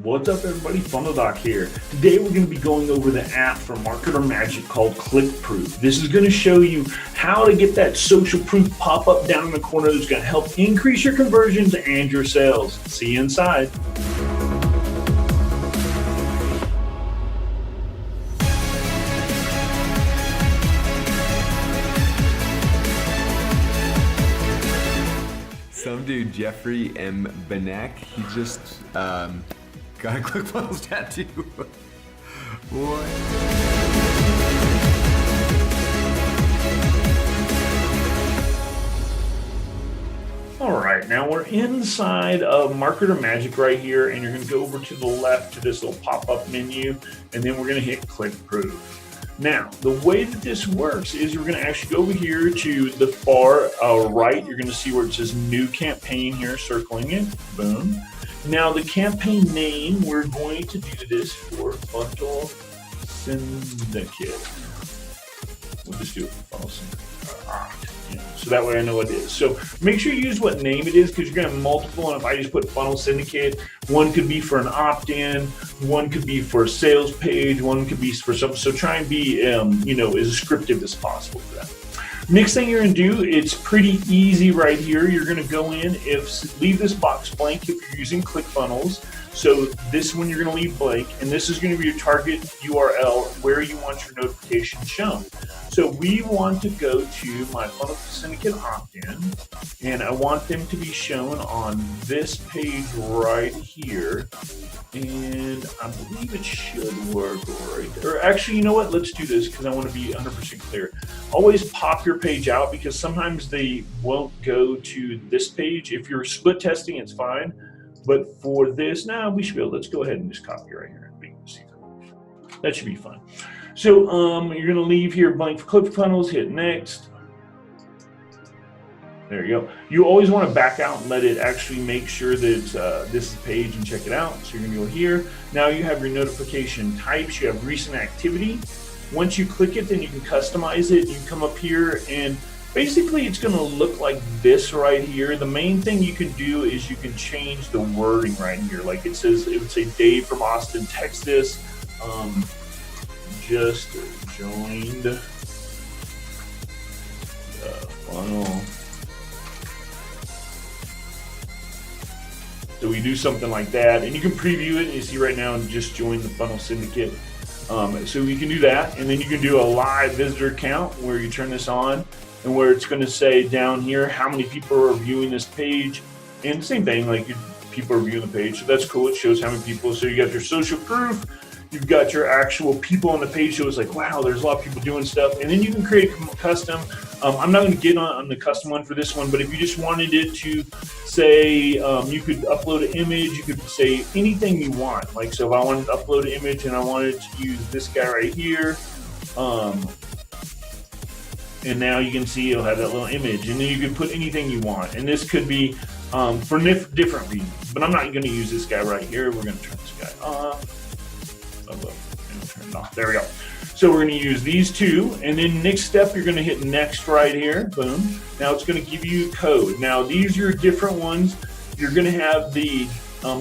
What's up everybody, Funnel Doc here. Today we're going to be going over the app from Marketer Magic called ClickProof. This is going to show you how to get that social proof pop up down in the corner that's going to help increase your conversions and your sales. See you inside. Some dude, Jeffrey M. Benek, he just got a ClickFunnels tattoo. What? All right, now we're inside of Marketer Magic right here, and you're going to go over to the left to this little pop-up menu, and then we're going to hit ClickProof. Now, the way that this works is you're going to actually go over here to the far right. You're going to see where it says New Campaign here, circling it. Boom. Now, the campaign name, we're going to do this for Funnel Syndicate. We'll just do it for Funnel Syndicate. So that way I know what it is. So make sure you use what name it is, because you're going to have multiple. And if I just put Funnel Syndicate, one could be for an opt-in, one could be for a sales page, one could be for something. So try and be, as descriptive as possible for that. Next thing you're going to do, it's pretty easy right here. You're going to go in, leave this box blank if you're using ClickFunnels. So this one you're going to leave blank, and this is going to be your target URL where you want your notification shown. So we want to go to my Funnel Syndicate opt-in, and I want them to be shown on this page right here. And I believe it should work right there. Or actually, you know what? Let's do this because I want to be 100% clear. Always pop your page out, because sometimes they won't go to this page. If you're split testing, it's fine. But for this, now we should be able, let's go ahead and just copy right here. That should be fun. So you're going to leave here blank for ClickFunnels, hit next. There you go. You always want to back out and let it actually make sure that this is the page and check it out. So you're going to go here. Now you have your notification types. You have recent activity. Once you click it, then you can customize it. You come up here, and basically it's going to look like this right here. The main thing you can do is you can change the wording right here. Like it would say Dave from Austin, text this. Just joined the funnel. So we do something like that, and you can preview it, and you see right now, just join the Funnel Syndicate. So you can do that, and then you can do a live visitor count where you turn this on, and where it's going to say down here how many people are viewing this page, and same thing, like people are viewing the page. So that's cool. It shows how many people. So you got your social proof. You've got your actual people on the page, so it's like, wow, there's a lot of people doing stuff. And then you can create a custom. I'm not going to get on the custom one for this one, but if you just wanted it to say, you could upload an image, you could say anything you want. Like, so if I wanted to upload an image and I wanted to use this guy right here, and now you can see it'll have that little image, and then you can put anything you want. And this could be for different reasons, but I'm not going to use this guy right here. We're going to turn this guy off. Turn it off. There we go. So we're going to use these two, and then next step, you're going to hit next right here. Boom. Now it's going to give you code. Now these are different ones. You're going to have the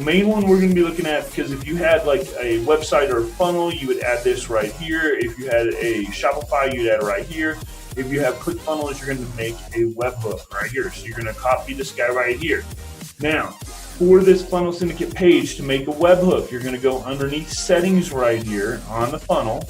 main one we're going to be looking at, because if you had like a website or a funnel, you would add this right here. If you had a Shopify, you'd add it right here. If you have ClickFunnels, you're going to make a webhook right here. So you're going to copy this guy right here. Now, for this Funnel Syndicate page, to make a webhook, you're going to go underneath settings right here on the funnel.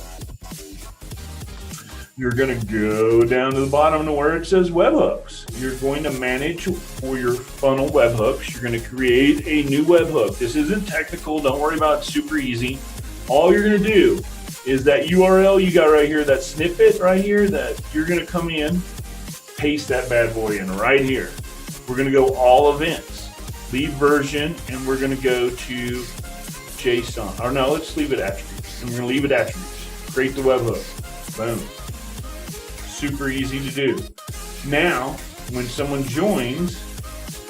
You're going to go down to the bottom to where it says webhooks. You're going to manage for your funnel webhooks. You're going to create a new webhook. This isn't technical. Don't worry about it. Super easy. All you're going to do is that URL you got right here, that snippet right here, that you're going to come in, paste that bad boy in right here. We're going to go all events. Leave version, and we're going to go to JSON. Or no, let's leave it attributes. And we're going to leave it attributes. Create the webhook. Boom. Super easy to do. Now, when someone joins,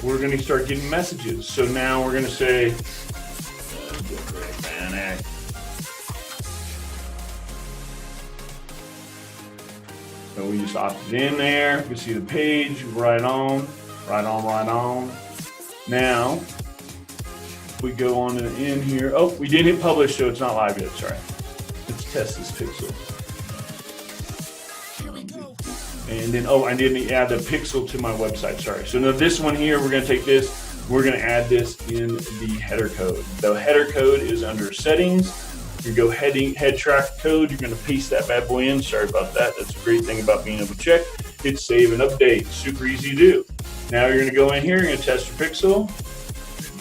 we're going to start getting messages. So now we're going to say, so we just opted in there. You can see the page, right on. Now, we go on to the end here. Oh, we didn't hit publish, so it's not live yet. Sorry. Let's test this pixel. And then, oh, I didn't add the pixel to my website. Sorry. So now this one here, we're going to take this. We're going to add this in the header code. The header code is under settings. You go head track code. You're going to paste that bad boy in. Sorry about that. That's a great thing about being able to check. Hit save and update. Super easy to do. Now you're going to go in here. You're going to test your pixel.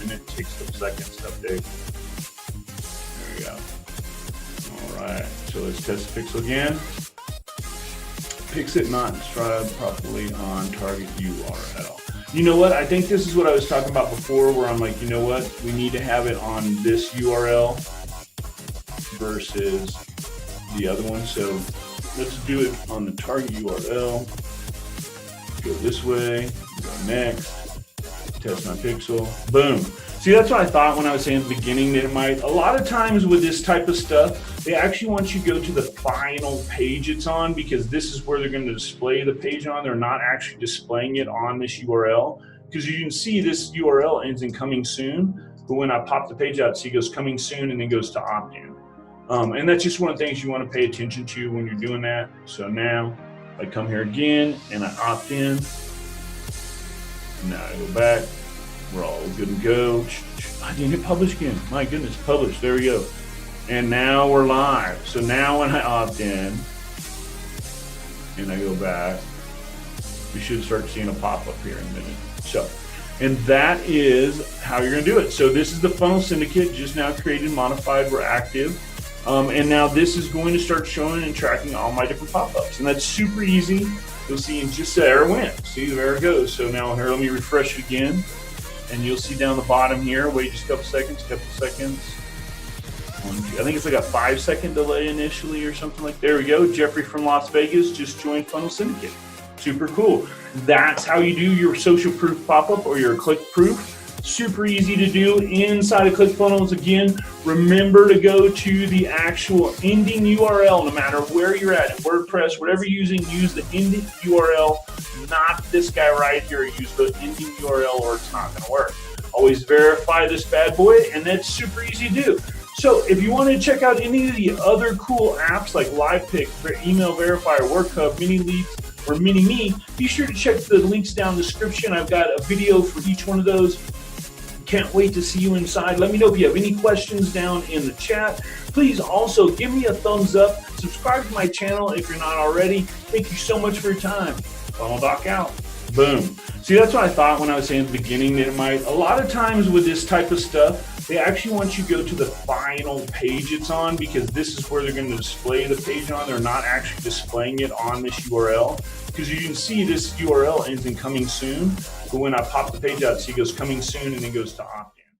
And it takes some seconds to update. There we go. All right. So let's test the pixel again. Pixel not described properly on target URL. You know what? I think this is what I was talking about before, where I'm like, you know what? We need to have it on this URL versus the other one. So let's do it on the target URL. Go this way, go next, test my pixel, boom. See, that's what I thought when I was saying at the beginning that it might. A lot of times with this type of stuff, they actually want you to go to the final page it's on, because this is where they're going to display the page on. They're not actually displaying it on this URL, because you can see this URL ends in coming soon. But when I pop the page out, see, it goes coming soon and then goes to opt-in. And that's just one of the things you want to pay attention to when you're doing that. So now I come here again and I opt in. Now I go back. We're all good to go. I didn't hit publish again. My goodness, publish. There we go. And now we're live. So now when I opt in and I go back, we should start seeing a pop-up here in a minute. So, and that is how you're going to do it. So this is the funnel syndicate, just now created, modified, we're active. And now this is going to start showing and tracking all my different pop-ups. And that's super easy. You'll see in just there it went. See, there it goes. So now here, let me refresh it again. And you'll see down the bottom here, wait just a couple seconds. I think it's like a 5-second delay initially or something like that. There we go. Jeffrey from Las Vegas just joined Funnel Syndicate. Super cool. That's how you do your social proof pop-up or your click proof. Super easy to do inside of ClickFunnels. Again, remember to go to the actual ending URL, no matter where you're at, in WordPress, whatever you're using, use the ending URL, not this guy right here. Use the ending URL or it's not going to work. Always verify this bad boy, and that's super easy to do. So if you want to check out any of the other cool apps like LivePick, Email Verify, or WorkHub, Mini Leads, or Mini Me, be sure to check the links down in the description. I've got a video for each one of those. Can't wait to see you inside. Let me know if you have any questions down in the chat. Please also give me a thumbs up. Subscribe to my channel if you're not already. Thank you so much for your time. Funnel Doc out. Boom. See, that's what I thought when I was saying at the beginning that it might. A lot of times with this type of stuff, they actually want you to go to the final page it's on, because this is where they're going to display the page on. They're not actually displaying it on this URL, because you can see this URL ends in coming soon. But when I pop the page out, see, it goes coming soon and then goes to opt.